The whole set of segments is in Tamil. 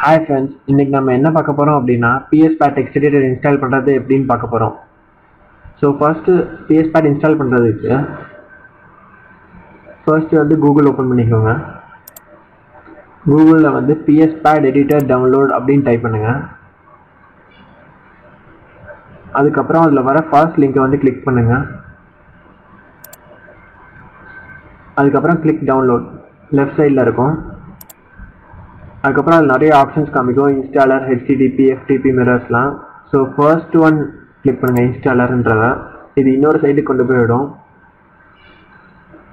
ஹாய் ஃப்ரெண்ட்ஸ், இன்னைக்கு நம்ம என்ன பார்க்க போகிறோம் அப்படின்னா PSPad டெக்ஸ்ட் எடிட்டர் இன்ஸ்டால் பண்ணுறது எப்படின்னு பார்க்க போகிறோம். ஸோ ஃபர்ஸ்ட்டு PSPad இன்ஸ்டால் பண்ணுறதுக்கு ஃபர்ஸ்ட்டு வந்து கூகுள் ஓப்பன் பண்ணிக்கோங்க. கூகுளில் வந்து PSPad எடிட்டர் டவுன்லோட் அப்படின்னு டைப் பண்ணுங்கள். அதுக்கப்புறம் அதில் வர ஃபர்ஸ்ட் லிங்கை வந்து கிளிக் பண்ணுங்கள். அதுக்கப்புறம் கிளிக் டவுன்லோட் லெஃப்ட் சைடில் இருக்கும். அதுக்கப்புறம் அதில் நிறைய ஆப்ஷன்ஸ் காமிக்கும், இன்ஸ்டாலர், HTTP, FTP மிரர்ஸ்லாம். ஸோ ஃபர்ஸ்ட் ஒன் கிளிக் பண்ணுங்கள், இன்ஸ்டாலர்ன்றத. இது இன்னொரு சைட்டுக்கு கொண்டு போய்விடும்.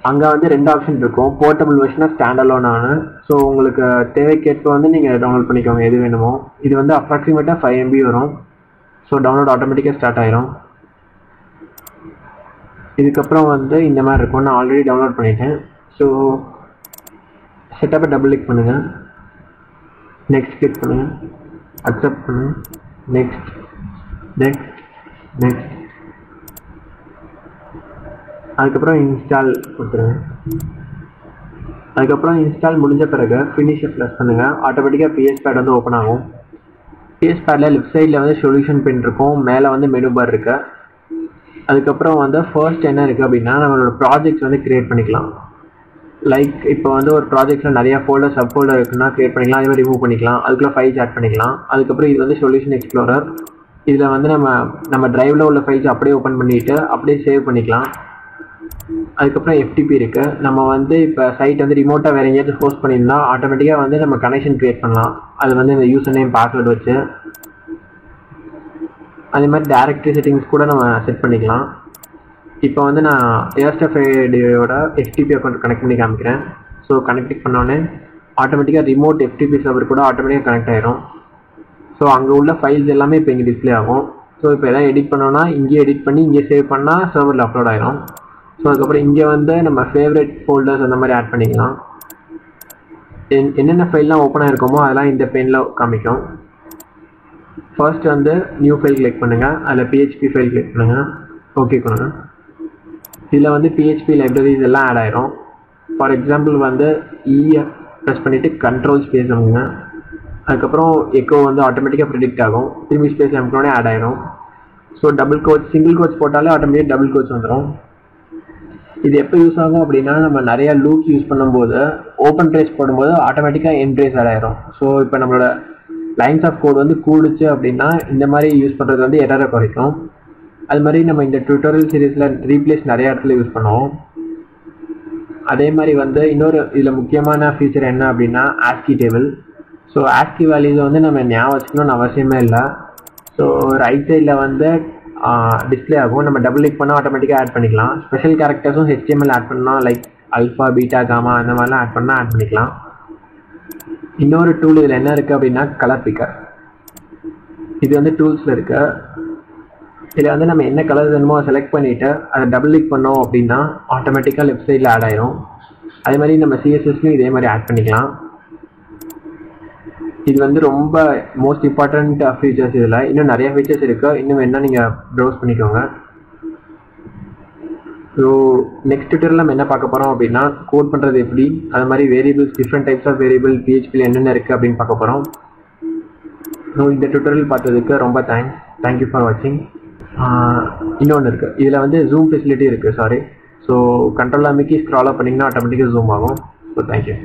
அங்கே வந்து ரெண்டு ஆப்ஷன் இருக்கும், போர்ட்டபிள் வெர்ஷனாக ஸ்டாண்டலோனானு. ஸோ உங்களுக்கு தேவைக்கேற்ப வந்து நீங்கள் டவுன்லோட் பண்ணிக்கோங்க எது வேணுமோ. இது வந்து அப்ராக்சிமேட்டாக 5 MB வரும். ஸோ டவுன்லோட் ஆட்டோமேட்டிக்காக ஸ்டார்ட் ஆயிரும். இதுக்கப்புறம் வந்து இந்த மாதிரி இருக்கும். நான் ஆல்ரெடி டவுன்லோட் பண்ணிட்டேன். ஸோ செட்டப்பை டபுள் கிளிக் பண்ணுங்கள், நெக்ஸ்ட் கிளிக் பண்ணுங்கள், அக்செப்ட் பண்ணுங்கள், நெக்ஸ்ட் நெக்ஸ்ட் நெக்ஸ்ட். அதுக்கப்புறம் இன்ஸ்டால் கொடுத்துருங்க. அதுக்கப்புறம் இன்ஸ்டால் முடிஞ்ச பிறகு ஃபினிஷை ப்ரெஸ் பண்ணுங்கள். ஆட்டோமேட்டிக்காக PSPad வந்து ஓப்பன் ஆகும். PSPadல லெஃப்ட் சைடில் வந்து சொல்யூஷன் பின் இருக்கும், மேலே வந்து மெனு பார் இருக்கு. அதுக்கப்புறம் வந்து ஃபர்ஸ்ட் என்ன இருக்குது அப்படின்னா, நம்மளோட ப்ராஜெக்ட்ஸ் வந்து க்ரியேட் பண்ணிக்கலாம். லைக் இப்போ வந்து ஒரு ப்ராஜெக்ட்டில் நிறையா ஃபோல்டர் சப் ஃபோல்டர் இருக்குன்னா க்ரியேட் பண்ணிக்கலாம், அதே மாதிரி ரிமூவ் பண்ணிக்கலாம், அதுக்குள்ளே ஃபைல்ஸ் ஆட் பண்ணிக்கலாம். அதுக்கப்புறம் இது வந்து சொல்யூஷன் எக்ஸ்ப்ளோரர். இதில் வந்து நம்ம ட்ரைவில் உள்ள ஃபைல்ஸ் அப்படியே ஓப்பன் பண்ணிவிட்டு அப்படியே சேவ் பண்ணிக்கலாம். அதுக்கப்புறம் FTP இருக்குது. நம்ம வந்து இப்போ சைட் வந்து ரிமோட்டாக வேறு எங்கேயாவது ஹோஸ்ட் பண்ணியிருந்தா ஆட்டோமேட்டிக்காக வந்து நம்ம கனெக்ஷன் க்ரியேட் பண்ணலாம். அது வந்து இந்த யூசர் நேம் பாஸ்வேர்டு வச்சு. அதே மாதிரி டைரக்டரி செட்டிங்ஸ் கூட நம்ம செட் பண்ணிக்கலாம். இப்போ வந்து நான் ஏர்ஸ்டஃபைடியோட FTP அக்கௌண்ட் கனெக்ட் பண்ணி காமிக்கிறேன். ஸோ கனெக்ட் பண்ணோன்னே ஆட்டோமேட்டிக்காக ரிமோட் FTP சர்வர் கூட ஆட்டோமேட்டிக்காக கனெக்ட் ஆயிரும். ஸோ அங்கே உள்ள ஃபைல்ஸ் எல்லாமே இப்போ இங்கே டிஸ்பிளே ஆகும். ஸோ இப்போ எதாவது எடிட் பண்ணோன்னா இங்கே எடிட் பண்ணி இங்கே சேவ் பண்ணால் சர்வரில் அப்லோட் ஆயிரும். ஸோ அதுக்கப்புறம் இங்கே வந்து நம்ம ஃபேவரட் ஃபோல்டர்ஸ் அந்த மாதிரி ஆட் பண்ணிக்கலாம். என்னென்ன ஃபைல்லாம் ஓப்பன் ஆகிருக்கோமோ அதெல்லாம் இந்த பெயினில் காமிக்கும். ஃபர்ஸ்ட் வந்து நியூ ஃபைல் கிளிக் பண்ணுங்கள், அதில் PHP ஃபைல் கிளிக் பண்ணுங்கள், ஓகே கொடுங்க. இதில் வந்து PHP லைப்ரரிஸ் எல்லாம் ஆட் ஆயிரும். ஃபார் எக்ஸாம்பிள் வந்து ப்ரெஸ் பண்ணிவிட்டு கண்ட்ரோல் ஸ்பேஸ் அமுங்க. அதுக்கப்புறம் எக்கோ வந்து ஆட்டோமேட்டிக்காக ப்ரிடிக்ட் ஆகும். திரும்பி ஸ்பேஸ் அமுக்கோடனே ஆட் ஆயிரும். So double quotes, single quotes போட்டாலே ஆட்டோமேட்டிக் டபுள் கோட்ஸ் வந்துடும். இது எப்போ யூஸ் ஆகும் அப்படின்னா, நம்ம நிறையா லூப்ஸ் யூஸ் பண்ணும்போது ஓப்பன் ட்ரேஸ் போடும்போது ஆட்டோமேட்டிக்காக என் ட்ரேஸ் ஆட் ஆயிரும். ஸோ இப்போ நம்மளோட லைன்ஸ் ஆஃப் கோட் வந்து கூடுச்சு அப்படின்னா இந்த மாதிரி யூஸ் பண்ணுறது வந்து எரரை குறைக்கும். அது மாதிரி நம்ம இந்த டியூட்டோரியல் சீரீஸில் ரீப்ளேஸ் நிறைய இடத்துல யூஸ் பண்ணுவோம். அதே மாதிரி வந்து இன்னொரு இதில் முக்கியமான ஃபீச்சர் என்ன அப்படின்னா ASCII டேபிள். ஸோ ASCII வேல்யூஸை வந்து நம்ம ஞாபகம் வச்சுக்கணும்னு அவசியமே இல்லை. ஸோ ரைட் சைடில் வந்து டிஸ்பிளே ஆகும். நம்ம டபுள் கிளிக் பண்ணால் ஆட்டோமேட்டிக்காக ஆட் பண்ணிக்கலாம். ஸ்பெஷல் கேரக்டர்ஸும் HTML ஆட் பண்ணலாம், லைக் அல்ஃபா, பீட்டா, காமா அந்த மாதிரிலாம் ஆட் பண்ணால் ஆட் பண்ணிக்கலாம். இன்னொரு டூல் இதில் என்ன இருக்குது அப்படின்னா கலர் பிக்கர். இது வந்து டூல்ஸில் இருக்குது. இதில் வந்து நம்ம என்ன கலர் வேணுமோ அதை செலக்ட் பண்ணிவிட்டு அதை டபுள் கிளிக் பண்ணோம் அப்படின்னா ஆட்டோமேட்டிக்காக லெஃப்ட் சைடில் ஆட் ஆயிரும். அதே மாதிரி நம்ம CSSலையும் இதே மாதிரி ஆட் பண்ணிக்கலாம். இது வந்து ரொம்ப மோஸ்ட் இம்பார்ட்டண்ட் ஃபீச்சர்ஸ். இதில் இன்னும் நிறைய ஃபீச்சர்ஸ் இருக்குது, இன்னும் வேணால் நீங்கள் ப்ரௌஸ் பண்ணிக்கோங்க. ஸோ நெக்ஸ்ட் டியூட்டோரியல் நம்ம என்ன பார்க்க போகிறோம் அப்படின்னா கோட் பண்ணுறது எப்படி, அது மாதிரி variables, different types of variable PHPயில் என்னென்ன இருக்குது அப்படின்னு பார்க்க போகிறோம். ஸோ இந்த டியூட்டோரியல் பார்த்ததுக்கு ரொம்ப தேங்க்யூ ஃபார் வாட்சிங். இன்னொன்று இருக்குது, இதில் வந்து ஜூம் ஃபெசிலிட்டி இருக்குது. ஸோ கண்ட்ரோல் அமைக்கி ஸ்க்ரால் அப் பண்ணிங்கன்னா ஆட்டோமேட்டிக்காக ஜூம் ஆகும். So thank you.